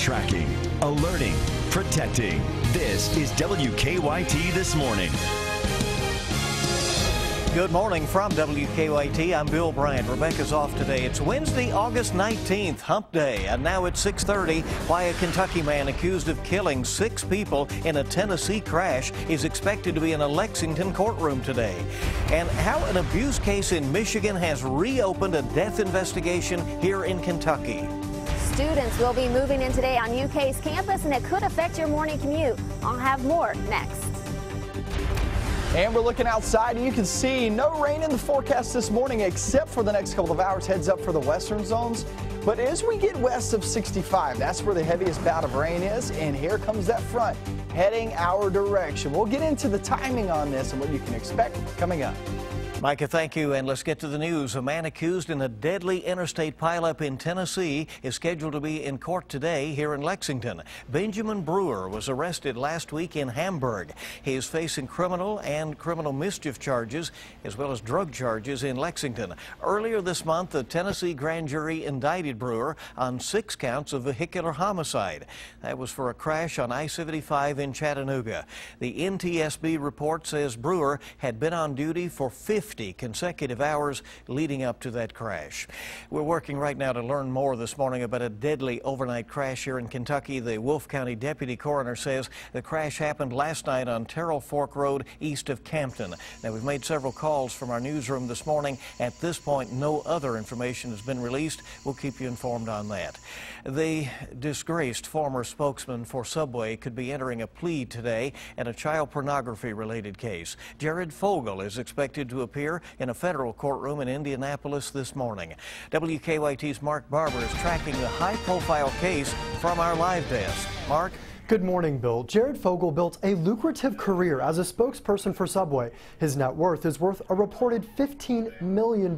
Tracking, alerting, protecting. This is WKYT This Morning. Good morning from WKYT. I'm Bill Bryant. Rebecca's off today. It's Wednesday, August 19th, hump day. And now it's 6:30. Why a Kentucky man accused of killing 6 people in a Tennessee crash is expected to be in a Lexington courtroom today. And how an abuse case in Michigan has reopened a death investigation here in Kentucky. Students will be moving in today on UK's campus, and it could affect your morning commute. I'll have more next. And we're looking outside, and you can see no rain in the forecast this morning except for the next couple of hours. Heads up for the western zones. But as we get west of 65, that's where the heaviest bout of rain is. And here comes that front heading our direction. We'll get into the timing on this and what you can expect coming up. Micah, thank you, and let's get to the news. A man accused in a deadly interstate pileup in Tennessee is scheduled to be in court today here in Lexington. Benjamin Brewer was arrested last week in Hamburg. He is facing criminal and criminal mischief charges as well as drug charges in Lexington. Earlier this month, the Tennessee grand jury indicted Brewer on 6 counts of vehicular homicide. That was for a crash on I-75 in Chattanooga. The NTSB report says Brewer had been on duty for 50 consecutive hours leading up to that crash. We're working right now to learn more this morning about a deadly overnight crash here in Kentucky. The Wolfe County Deputy Coroner says the crash happened last night on Terrell Fork Road east of Campton. Now, we've made several calls from our newsroom this morning. At this point, no other information has been released. We'll keep you informed on that. The disgraced former spokesman for Subway could be entering a plea today in a child pornography related case. Jared Fogle is expected to appear in a federal courtroom in Indianapolis this morning. WKYT's Mark Barber is tracking the high-profile case from our live desk. Mark? Good morning, Bill. Jared Fogle built a lucrative career as a spokesperson for Subway. His net worth is worth a reported $15 million.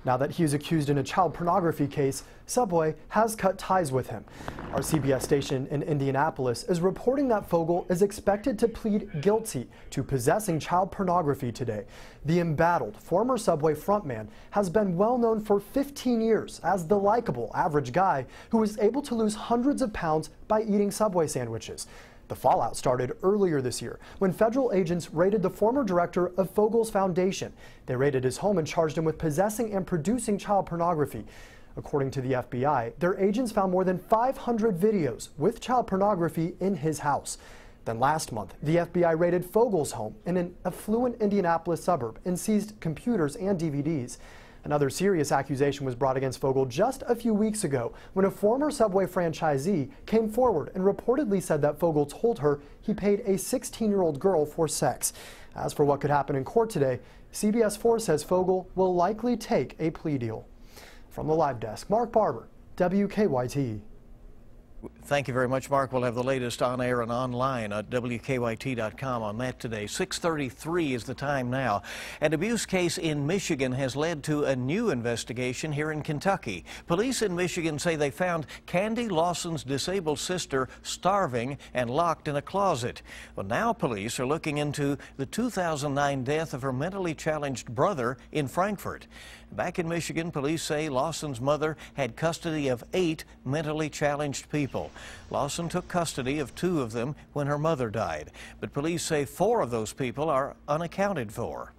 Now that he is accused in a child pornography case, Subway has cut ties with him. Our CBS station in Indianapolis is reporting that Fogle is expected to plead guilty to possessing child pornography today. The embattled former Subway frontman has been well known for 15 years as the likable average guy who was able to lose hundreds of pounds by eating Subway sandwiches. The fallout started earlier this year when federal agents raided the former director of Fogle's foundation. They raided his home and charged him with possessing and producing child pornography. According to the FBI, their agents found more than 500 videos with child pornography in his house. Then last month, the FBI raided Fogle's home in an affluent Indianapolis suburb and seized computers and DVDs. Another serious accusation was brought against Fogle just a few weeks ago when a former Subway franchisee came forward and reportedly said that Fogle told her he paid a 16-year-old girl for sex. As for what could happen in court today, CBS 4 says Fogle will likely take a plea deal. From the live desk, Mark Barber, WKYT. Thank you very much, Mark. We'll have the latest on air and online at WKYT.com on that today. 6:33 is the time now. An abuse case in Michigan has led to a new investigation here in Kentucky. Police in Michigan say they found Candy Lawson's disabled sister starving and locked in a closet. Well, now police are looking into the 2009 death of her mentally challenged brother in Frankfort. Back in Michigan, police say Lawson's mother had custody of 8 mentally challenged people. Lawson took custody of 2 of them when her mother died, but police say 4 of those people are unaccounted for.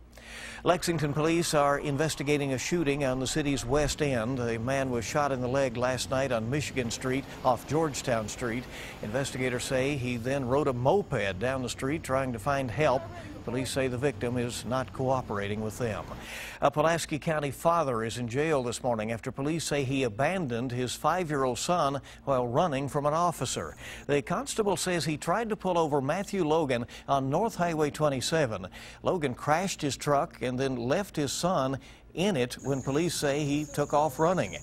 Lexington police are investigating a shooting on the city's west end. A man was shot in the leg last night on Michigan Street off Georgetown Street. Investigators say he then rode a moped down the street trying to find help. Police say the victim is not cooperating with them. A Pulaski County father is in jail this morning after police say he abandoned his 5-year-old son while running from an officer. The constable says he tried to pull over Matthew Logan on North Highway 27. Logan crashed his truck and then left his son in it when police say he took off running.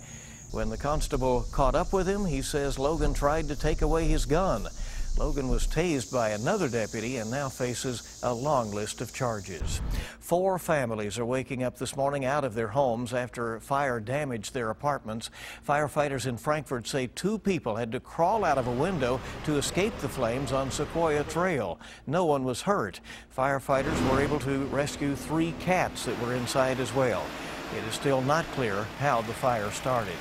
When the constable caught up with him, he says Logan tried to take away his gun. Logan was tased by another deputy and now faces a long list of charges. 4 families are waking up this morning out of their homes after fire damaged their apartments. Firefighters in Frankfort say 2 people had to crawl out of a window to escape the flames on Sequoia Trail. No one was hurt. Firefighters were able to rescue 3 cats that were inside as well. It is still not clear how the fire started.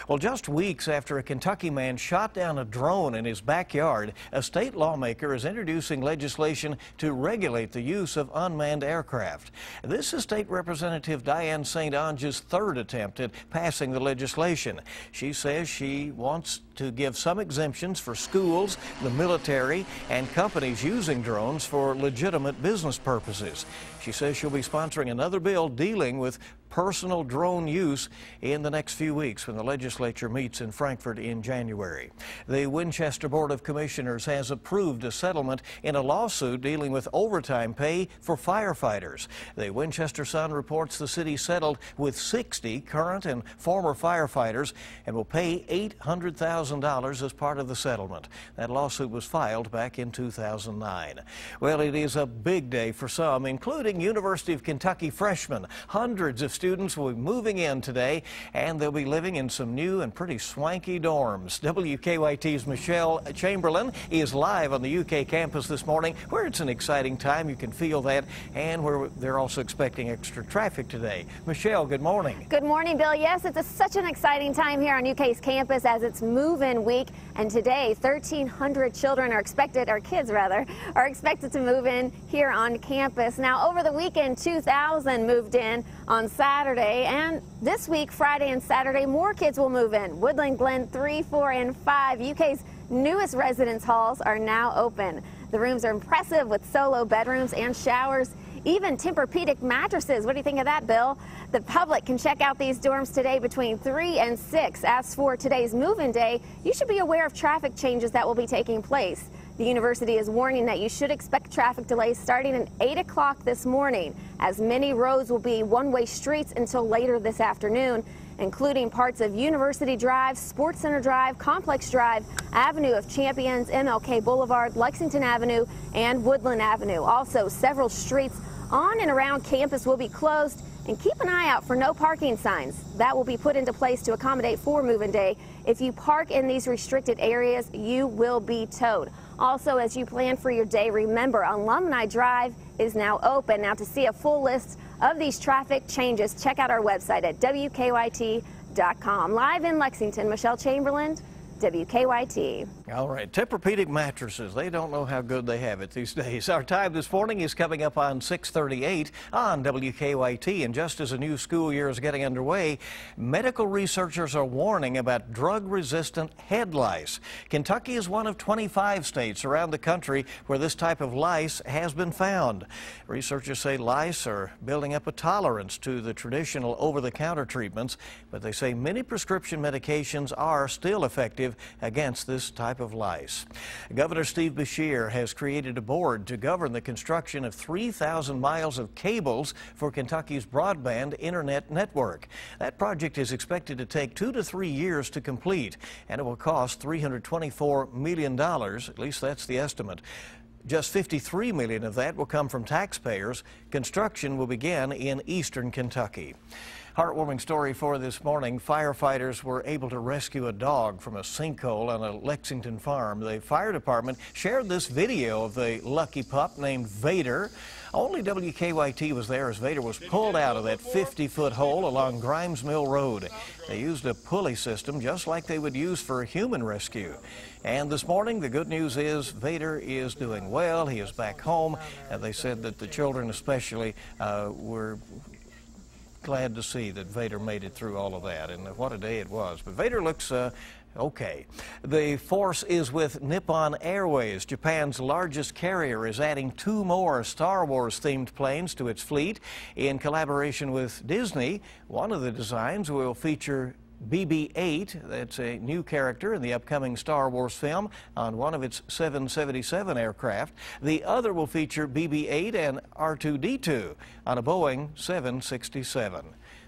Well, just weeks after a Kentucky man shot down a drone in his backyard, a state lawmaker is introducing legislation to regulate the use of unmanned aircraft. This is State Representative Diane St. Ange's third attempt at passing the legislation. She says she wants to give some exemptions for schools, the military, and companies using drones for legitimate business purposes. She says she'll be sponsoring another bill dealing with personal drone use in the next few weeks when the legislature meets in Frankfort in January. The Winchester Board of Commissioners has approved a settlement in a lawsuit dealing with overtime pay for firefighters. The Winchester Sun reports the city settled with 60 current and former firefighters and will pay $800,000 as part of the settlement. That lawsuit was filed back in 2009. Well, it is a big day for some, including University of Kentucky freshmen. Hundreds of students will be moving in today, and they'll be living in some new and pretty swanky dorms. WKYT's Michelle Chamberlain is live on the UK campus this morning, where it's an exciting time. You can feel that, and where they're also expecting extra traffic today. Michelle, good morning. Good morning, Bill. Yes, it's such an exciting time here on UK's campus as it's move-in week, and today 1,300 children are expected, or kids rather, are expected to move in here on campus. Now, over the weekend, 2,000 moved in on Saturday, and this week, Friday and Saturday, more kids will move in. Woodland Glen 3, 4, and 5, UK's newest residence halls, are now open. The rooms are impressive with solo bedrooms and showers, even Tempur-Pedic mattresses. What do you think of that, Bill? The public can check out these dorms today between 3 and 6. As for today's move-in day, you should be aware of traffic changes that will be taking place. The university is warning that you should expect traffic delays starting at 8 o'clock this morning, as many roads will be one-way streets until later this afternoon, including parts of University Drive, Sports Center Drive, Complex Drive, Avenue of Champions, MLK Boulevard, Lexington Avenue, and Woodland Avenue. Also, several streets on and around campus will be closed, and keep an eye out for no parking signs. That will be put into place to accommodate for move-in day. If you park in these restricted areas, you will be towed. Also, as you plan for your day, remember Alumni Drive is now open. Now, to see a full list of these traffic changes, check out our website at WKYT.com. Live in Lexington, Michelle Chamberlain, WKYT. All right, Tempur-Pedic mattresses, they don't know how good they have it these days. Our time this morning is coming up on 6:38 on WKYT, and just as a new school year is getting underway, medical researchers are warning about drug-resistant head lice. Kentucky is one of 25 states around the country where this type of lice has been found. Researchers say lice are building up a tolerance to the traditional over-the-counter treatments, but they say many prescription medications are still effective against this type of lice. Governor Steve Beshear has created a board to govern the construction of 3,000 miles of cables for Kentucky's broadband internet network. That project is expected to take 2 to 3 years to complete, and it will cost $324 million. At least that's the estimate. Just $53 million of that will come from taxpayers. Construction will begin in eastern Kentucky. Heartwarming story for this morning. Firefighters were able to rescue a dog from a sinkhole on a Lexington farm. The fire department shared this video of the lucky pup named Vader. Only WKYT was there as Vader was pulled out of that 50-foot hole along Grimes Mill Road. They used a pulley system just like they would use for a human rescue. And this morning, the good news is Vader is doing well. He is back home, and they said that the children especially were glad to see that Vader made it through all of that, and what a day it was. But Vader looks okay. The force is with Nippon Airways. Japan's largest carrier is adding 2 more Star Wars-themed planes to its fleet in collaboration with Disney. One of the designs will feature BB-8, that's a new character in the upcoming Star Wars film, on one of its 777 aircraft. The other will feature BB-8 and R2-D2 on a Boeing 767.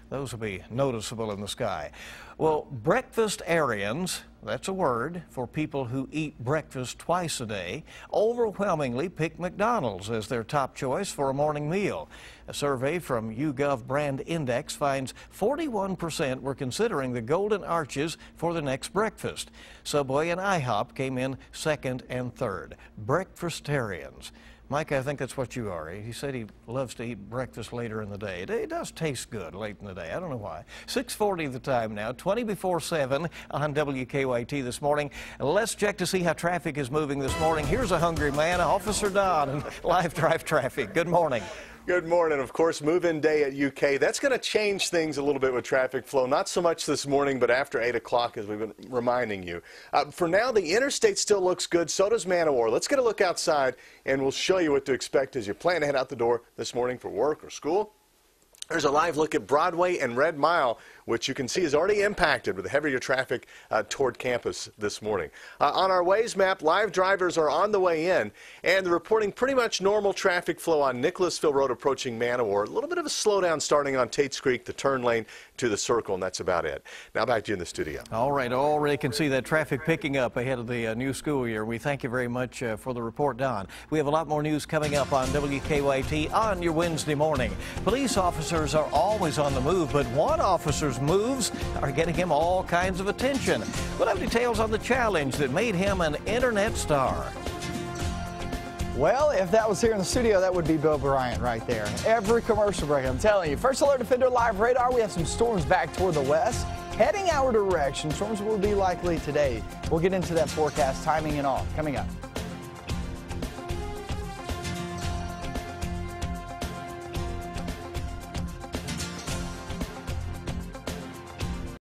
Those will be noticeable in the sky. Well, breakfastarians, that's a word for people who eat breakfast twice a day, overwhelmingly pick McDonald's as their top choice for a morning meal. A survey from YouGov Brand Index finds 41% were considering the Golden Arches for the next breakfast. Subway and IHOP came in second and third. Breakfastarians. Mike, I think that's what you are. He said he loves to eat breakfast later in the day. It does taste good late in the day. I don't know why. 6:40 the time now, 20 before 7 on WKYT this morning. Let's check to see how traffic is moving this morning. Here's a hungry man, Officer Don, in live drive traffic. Good morning. Good morning. Of course, move-in day at UK. That's going to change things a little bit with traffic flow. Not so much this morning, but after 8 o'clock, as we've been reminding you. For now, the interstate still looks good. So does Man-O-War. Let's get a look outside, and we'll show you what to expect as you plan to head out the door this morning for work or school. There's a live look at Broadway and Red Mile, which you can see is already impacted with heavier traffic toward campus this morning. On our Waze map, live drivers are on the way in, and they're reporting pretty much normal traffic flow on Nicholasville Road approaching Man-O-War. A little bit of a slowdown starting on Tate's Creek, the turn lane to the circle, and that's about it. Now back to you in the studio. All right, already can see that traffic picking up ahead of the new school year. We thank you very much for the report, Don. We have a lot more news coming up on WKYT on your Wednesday morning. Police officers are always on the move, but one officer's moves are getting him all kinds of attention. We'll have details on the challenge that made him an internet star. Well, if that was here in the studio, that would be Bill Bryant right there. Every commercial break, I'm telling you. First Alert Defender Live Radar, we have some storms back toward the west. Heading our direction, storms will be likely today. We'll get into that forecast, timing and all, coming up.